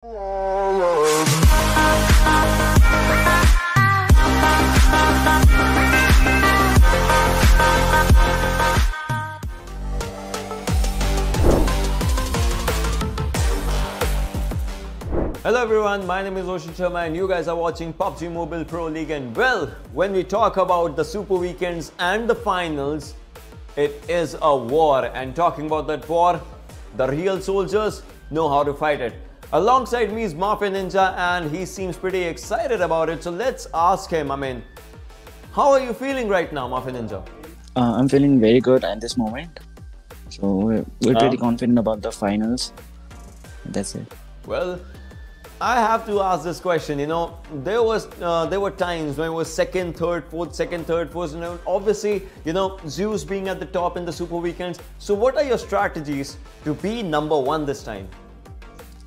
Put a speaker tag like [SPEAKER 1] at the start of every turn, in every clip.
[SPEAKER 1] Hello everyone, my name is Sharma and you guys are watching PUBG Mobile Pro League. And well, when we talk about the Super Weekends and the finals, it is a war, and talking about that war, the real soldiers know how to fight it. Alongside me is Mafianinja and he seems pretty excited about it. So let's ask him, how are you feeling right now, Mafianinja?
[SPEAKER 2] I'm feeling very good at this moment. So we're pretty confident about the finals. That's it.
[SPEAKER 1] Well, I have to ask this question. There were times when it was second, third, fourth, and obviously, Zeus being at the top in the Super Weekends. So what are your strategies to be number one this time?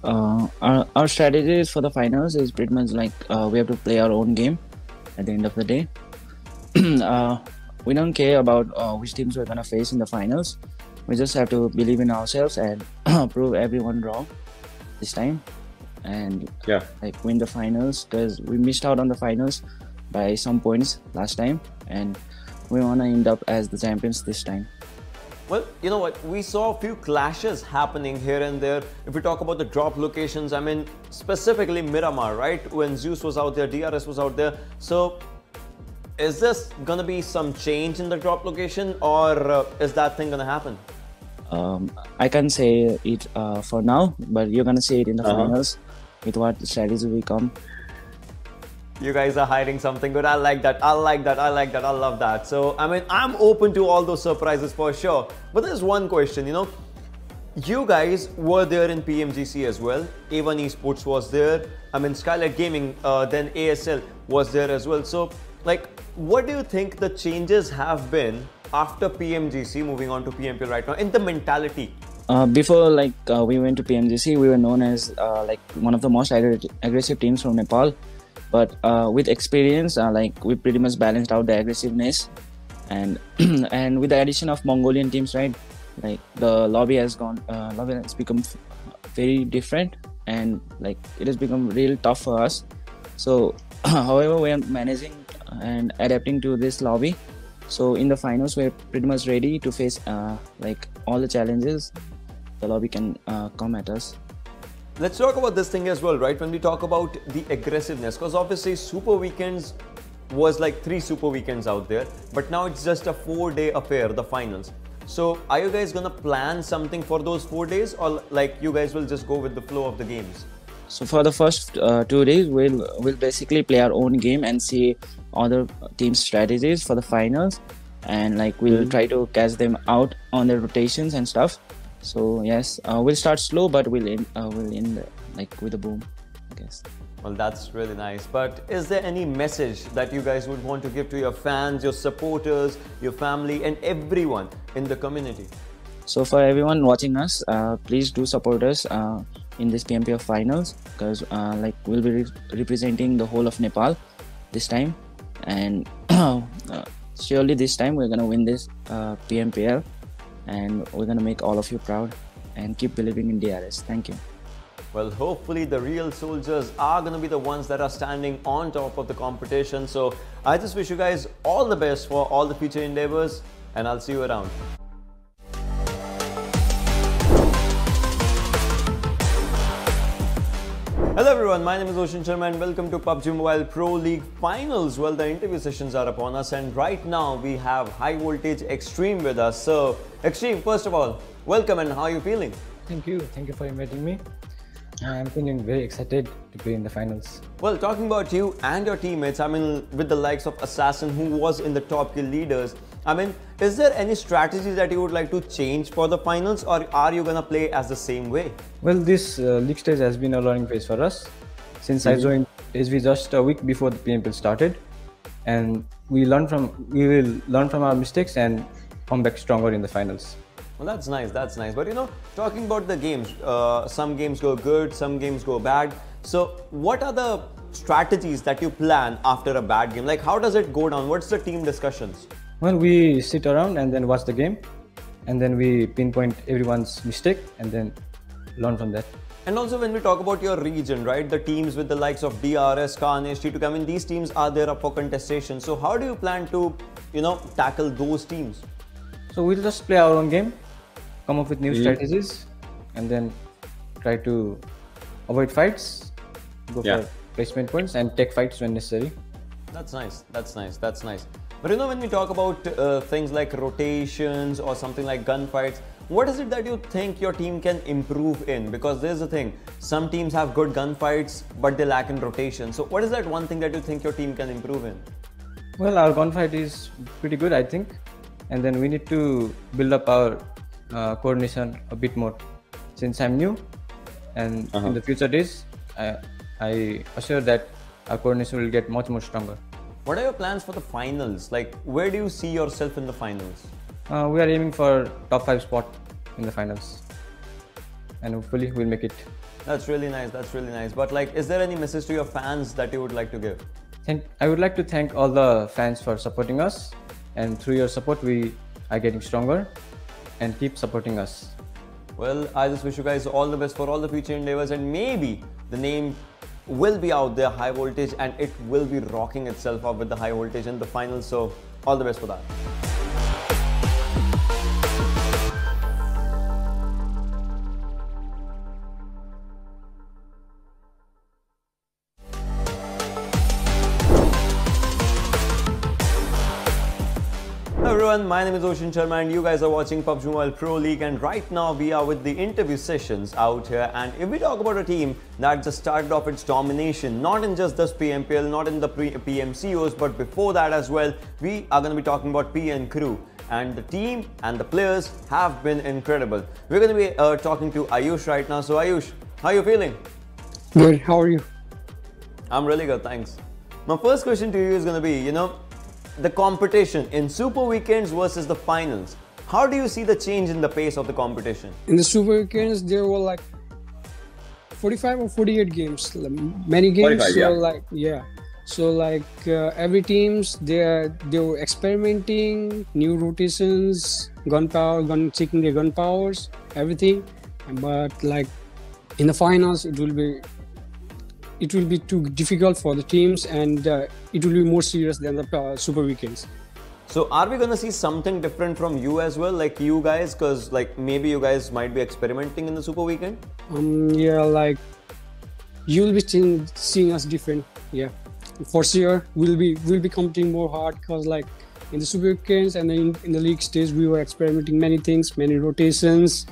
[SPEAKER 2] Our strategies for the finals is pretty much like we have to play our own game at the end of the day. We don't care about which teams we're gonna face in the finals. We just have to believe in ourselves and prove everyone wrong this time, and win the finals, because we missed out on the finals by some points last time and we want to end up as the champions this time.
[SPEAKER 1] Well, you know what, we saw a few clashes happening here and there. If we talk about the drop locations, specifically Miramar, right? When Zeus was out there, DRS was out there. So is this gonna be some change in the drop location, or is that thing gonna happen?
[SPEAKER 2] I can't say it for now, but you're gonna see it in the finals with what strategy we come.
[SPEAKER 1] You guys are hiding something good. I like that. I love that. So, I'm open to all those surprises for sure. But there's one question, you guys were there in PMGC as well. A1 Esports was there. Skylight Gaming, then ASL was there as well. So, what do you think the changes have been after PMGC moving on to PMPL right now in the mentality?
[SPEAKER 2] Before we went to PMGC, we were known as one of the most aggressive teams from Nepal. But with experience, we pretty much balanced out the aggressiveness, and and with the addition of Mongolian teams, right? The lobby has become very different, and it has become real tough for us. So, however, we are managing and adapting to this lobby. So in the finals, we're pretty much ready to face all the challenges the lobby can come at us.
[SPEAKER 1] Let's talk about this thing as well, right? When we talk about the aggressiveness, because obviously Super Weekends was like 3 Super Weekends out there, but now it's just a 4-day affair, the finals. So are you guys gonna plan something for those 4 days, or you guys will just go with the flow of the games?
[SPEAKER 2] So for the first 2 days, we'll basically play our own game and see other teams' strategies for the finals, and we'll try to catch them out on their rotations and stuff. So yes, we'll start slow, but we'll end with a boom, I guess.
[SPEAKER 1] Well, that's really nice. But is there any message that you guys would want to give to your fans, your supporters, your family, and everyone in the community?
[SPEAKER 2] So for everyone watching us, please do support us in this PMPL finals, because we'll be representing the whole of Nepal this time, and surely this time we're gonna win this PMPL. And we're gonna make all of you proud, and keep believing in DRS. Thank you.
[SPEAKER 1] Well, hopefully the real soldiers are gonna be the ones that are standing on top of the competition. So I just wish you guys all the best for all the future endeavors, and I'll see you around. Hello everyone, my name is Sharma and welcome to PUBG Mobile Pro League Finals. Well, the interview sessions are upon us, and right now we have high voltage Xtreme with us. So Xtreme, first of all, welcome, and how are you feeling?
[SPEAKER 3] Thank you for inviting me. I'm feeling very excited to play in the finals.
[SPEAKER 1] Well, talking about you and your teammates, with the likes of Assassin, who was in the top kill leaders, is there any strategy that you would like to change for the finals, or are you gonna play as the same way?
[SPEAKER 3] Well, this league stage has been a learning phase for us. Since I joined SV just a week before the PMPL started, and we will learn from our mistakes and come back stronger in the finals.
[SPEAKER 1] Well, that's nice. But talking about the games, some games go good, some games go bad. So what are the strategies that you plan after a bad game? How does it go down? What's the team discussions?
[SPEAKER 3] Well, we sit around and then watch the game, and then we pinpoint everyone's mistake and then learn from that.
[SPEAKER 1] And also when we talk about your region, right, the teams with the likes of DRS, Carnage, T2K, I mean, these teams are there up for contestation. So how do you plan to, tackle those teams?
[SPEAKER 3] So we'll just play our own game, come up with new strategies, and then try to avoid fights, go for placement points, and take fights when necessary.
[SPEAKER 1] That's nice. That's nice. That's nice. But when we talk about things like rotations or something like gunfights, what is it that you think your team can improve in? Because there's the thing, some teams have good gunfights, but they lack in rotation. So what is that one thing that you think your team can improve in?
[SPEAKER 3] Well, our gunfight is pretty good, I think. And then we need to build up our coordination a bit more. Since I'm new, and in the future days, I assure that our coordination will get much more stronger.
[SPEAKER 1] What are your plans for the finals? Like, where do you see yourself in the finals?
[SPEAKER 3] We are aiming for top 5 spot in the finals, and hopefully we'll make it.
[SPEAKER 1] That's really nice. That's really nice. But like, is there any message to your fans that you would like to give?
[SPEAKER 3] I would like to thank all the fans for supporting us, and through your support we are getting stronger, and keep supporting us.
[SPEAKER 1] Well, I just wish you guys all the best for all the future endeavors, and maybe the name will be out there, High Voltage, and it will be rocking itself up with the High Voltage in the finals. So all the best for that. Hello everyone, my name is Sharma and you guys are watching PUBG Mobile Pro League, and right now we are with the interview sessions out here. And if we talk about a team that just started off its domination, not in just this PMPL, not in the PMCOs, but before that as well, we are going to be talking about PN Crew. And the team and the players have been incredible. We're going to be talking to Aayush right now. So Aayush, how are you feeling?
[SPEAKER 4] Good, how are you?
[SPEAKER 1] I'm really good, thanks. My first question to you is going to be, the competition in Super Weekends versus the finals. How do you see the change in the pace of the competition?
[SPEAKER 4] In the Super Weekends, there were like 45 or 48 games. Many games.
[SPEAKER 5] 45,
[SPEAKER 4] So every teams they were experimenting new rotations, checking their gun powers, everything. But like in the finals, it will be too difficult for the teams, and it will be more serious than the Super Weekends.
[SPEAKER 1] So are we going to see something different from you as well, like you guys? Because like maybe you guys might be experimenting in the Super Weekend?
[SPEAKER 4] Like you will be seeing us different. Yeah, for sure we'll be competing more hard, because like in the Super Weekends and then in the league stage we were experimenting many things, many rotations,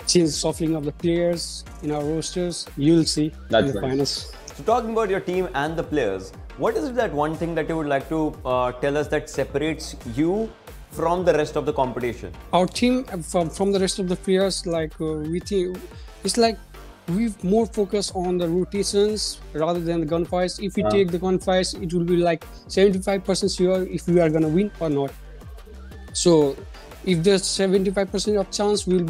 [SPEAKER 4] shuffling of the players in our rosters. You'll see in the finals.
[SPEAKER 1] So talking about your team and the players, what is that one thing that you would like to tell us that separates you from the rest of the competition?
[SPEAKER 4] Our team from the rest of the players, we think it's like we've more focused on the rotations rather than the gunfights. If we take the gunfights, it will be like 75% sure if we are gonna win or not. So if there's 75% of chance, we'll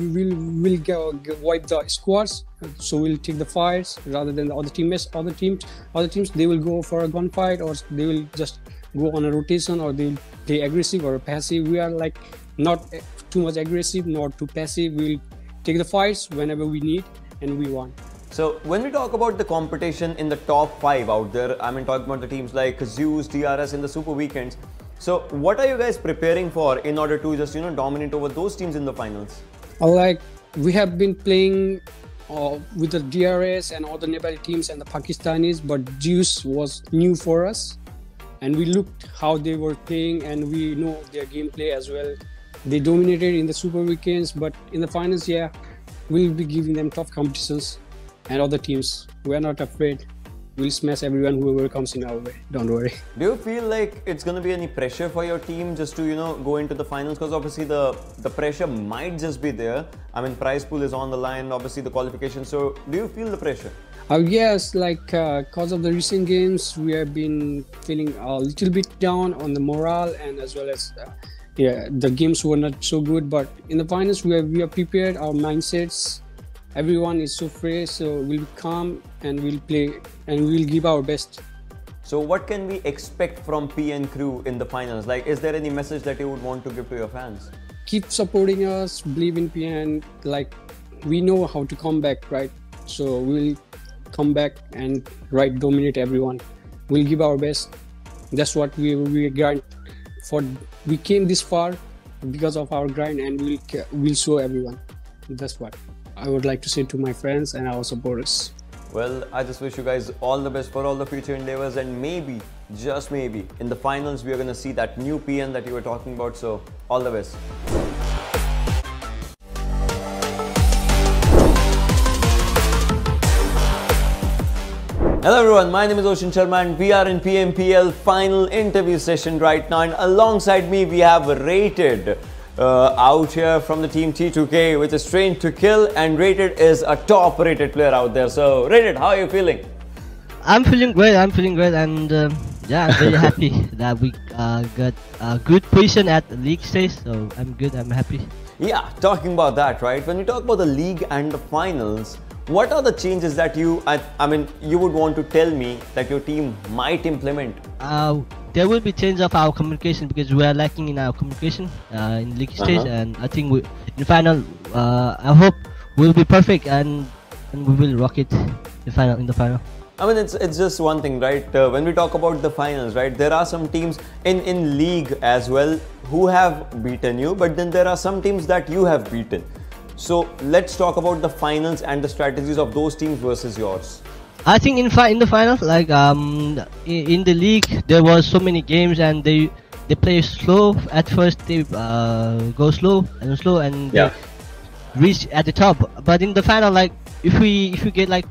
[SPEAKER 4] wipe the squads. So we'll take the fights rather than the other teams. Other teams, they will go for a gunfight, or they will just go on a rotation, or they'll play aggressive or passive. We are like not too much aggressive, not too passive. We'll take the fights whenever we need, and we want.
[SPEAKER 1] So when we talk about the competition in the top 5 out there, I mean talking about the teams like Zeus, DRS in the Super Weekends. So what are you guys preparing for in order to just dominate over those teams in the finals?
[SPEAKER 4] Like we have been playing with the DRS and all the Nepali teams and the Pakistanis, but Zeus was new for us, and we looked how they were playing and we know their gameplay as well. They dominated in the Super Weekends, but in the finals, we'll be giving them tough competitions, and other teams, we're not afraid. We'll smash everyone, whoever comes in our way. Don't worry.
[SPEAKER 1] Do you feel like it's going to be any pressure for your team just to, go into the finals? Because obviously the pressure might just be there. I mean, prize pool is on the line, obviously the qualification. So do you feel the pressure?
[SPEAKER 4] Yes, because of the recent games, we have been feeling a little bit down on the morale, and as well as the games were not so good. But in the finals, we are prepared, our mindsets. Everyone is so fresh, so we'll be calm and we'll play and we'll give our best.
[SPEAKER 1] So what can we expect from PN Crew in the finals? Like, is there any message that you would want to give to your fans?
[SPEAKER 4] Keep supporting us, believe in PN. Like, we know how to come back, right? So we'll come back and dominate everyone. We'll give our best. That's what we grind for. We came this far because of our grind, and we'll show everyone. That's what I would like to say to my friends and our supporters.
[SPEAKER 1] Well, I just wish you guys all the best for all the future endeavors, and maybe, just maybe, in the finals we are going to see that new PN that you were talking about. So all the best. Hello everyone, my name is Sharma and we are in PMPL final interview session right now, and alongside me we have Rated out here from the team T2K, which is trained to kill, and Rated is a top rated player out there. So Rated, how are you feeling?
[SPEAKER 5] I'm feeling great, and yeah, I'm very happy that we got a good position at the league stage, so I'm good, I'm happy.
[SPEAKER 1] Yeah, talking about that, right? When we talk about the league and the finals, what are the changes that you would want to tell me that your team might implement?
[SPEAKER 5] There will be change of our communication because we are lacking in our communication in league stage, and I think in final, I hope we'll be perfect and we will rock it in the final.
[SPEAKER 1] I mean, it's just one thing, right? When we talk about the finals, right, there are some teams in league as well who have beaten you, but then there are some teams that you have beaten. So let's talk about the finals and the strategies of those teams versus yours.
[SPEAKER 5] I think in the finals, like in the league, there was so many games and they play slow at first. They go slow and they reach at the top. But in the final, like if we get like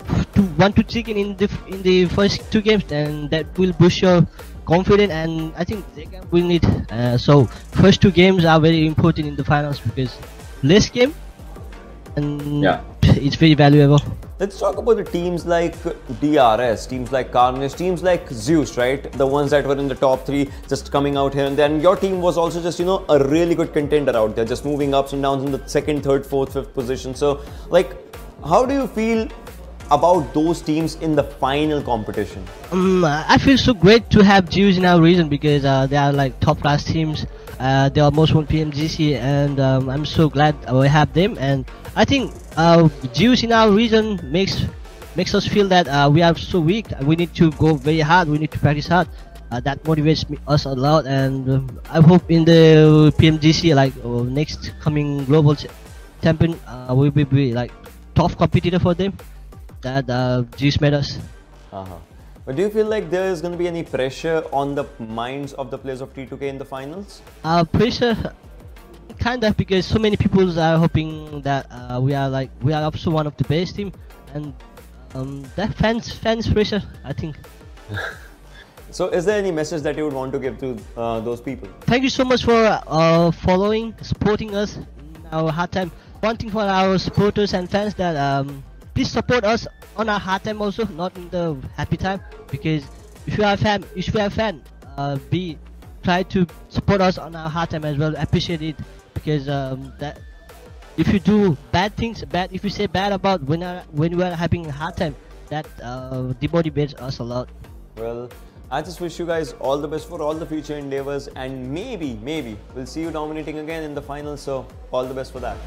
[SPEAKER 5] 1-2 chicken in the first 2 games, then that will boost your confidence, and I think they can win it. So first 2 games are very important in the finals because less game and it's very valuable.
[SPEAKER 1] Let's talk about the teams like DRS, teams like Carnage, teams like Zeus, right? The ones that were in the top 3, just coming out here and then. Your team was also just, you know, a really good contender out there, just moving ups and downs in the 2nd, 3rd, 4th, 5th position. So, like, how do you feel about those teams in the final competition?
[SPEAKER 5] I feel so great to have Zeus in our region because they are like top class teams. They are most won PMGC, and I'm so glad we have them. And I think Zeus in our region makes us feel that we are so weak. We need to go very hard. We need to practice hard. That motivates us a lot, and I hope in the PMGC, like next coming global champion, we will be like tough competitor for them. That Zeus made us.
[SPEAKER 1] But do you feel like there is going to be any pressure on the minds of the players of T2K in the finals?
[SPEAKER 5] Pressure, kind of, because so many people are hoping that we are also one of the best team, and that fans pressure, I think.
[SPEAKER 1] So is there any message that you would want to give to those people?
[SPEAKER 5] Thank you so much for following, supporting us in our hard time. One thing for our supporters and fans that please support us on our hard time also, not in the happy time. Because if you are a fan, try to support us on our hard time as well. Appreciate it, because that if you do if you say bad about when you are having a hard time, that demotivates us a lot.
[SPEAKER 1] Well, I just wish you guys all the best for all the future endeavors, and maybe we'll see you dominating again in the finals. So all the best for that.